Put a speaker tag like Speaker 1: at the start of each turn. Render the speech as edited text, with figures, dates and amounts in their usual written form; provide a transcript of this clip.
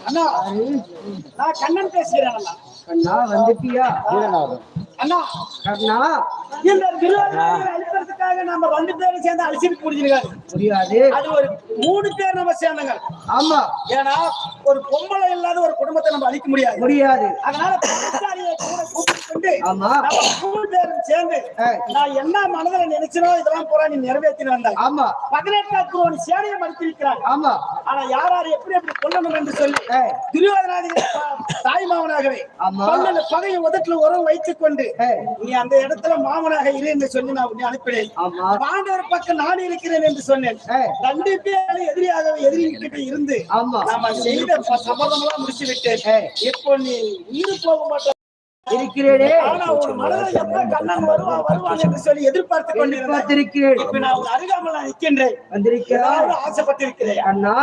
Speaker 1: அண்ணா நான் கண்ணன் பேசுகிறேன் அண்ணா.
Speaker 2: கண்ணா வந்துட்டியா?
Speaker 1: அண்ணா
Speaker 2: கண்ணா
Speaker 1: இந்த துரியோதனனை அழிப்பதற்காக நம்ம 2 பேரும் சேர்ந்து அழிச்சிட்டு முடிஞ்சிருக்காரு.
Speaker 2: முடியாது.
Speaker 1: அது ஒரு 3 பேர் நம்ம சேர்ந்தங்க.
Speaker 2: ஆமா.
Speaker 1: ஏன்னா ஒரு பொம்பளை இல்லாத ஒரு குடும்பத்தை நம்ம அழிக்க முடியாது.
Speaker 2: முடியாது.
Speaker 1: அதனால பணக்காரியை கூட கூப்பிட்டு
Speaker 2: ஆமா
Speaker 1: நம்ம 3 பேரும் சேர்ந்து நான் என்ன மனதில் நினைச்சனோ இதெல்லாம் பூரா நீ நிறைவேற்றி வந்தாய்.
Speaker 2: ஆமா
Speaker 1: 18 கோடி சேனையை மறுத்திருக்கிறார்.
Speaker 2: ஆமா.
Speaker 1: ஆனா யார் யார் எப்படி எப்படி கொல்லணும் என்று சொல்லி துரியோதனாதிகள் தாய் மாமனாகவே பகையை உதட்டில் உறவு வைத்துக் கொண்டு நீ அந்த இடத்துல மாமனாக இரு என்று சொல்லி நான் உன்னை அனுப்பினேன். பாண்டவர் பக்கம் நான் இருக்கிறேன் என்று சொன்னேன். 2 பேரும் எதிரிகிட்ட இருந்து நாம செய்த சபதம் எல்லாம் முடிச்சு விட்டேன். இப்போ நீ உயிர் போக மாட்டேன்
Speaker 2: இருக்கிறேனே.
Speaker 1: ஆனா ஒரு மனதில் எப்ப கண்ணன் வருவான் என்று சொல்லி எதிர்பார்த்து கொண்டிருக்கிறேன். இப்ப நான் அருகாமல் நிற்கின்றேன்.
Speaker 2: வந்திருக்கிறேன்.
Speaker 1: ஆசைப்பட்டிருக்கிறேன்
Speaker 2: அண்ணா.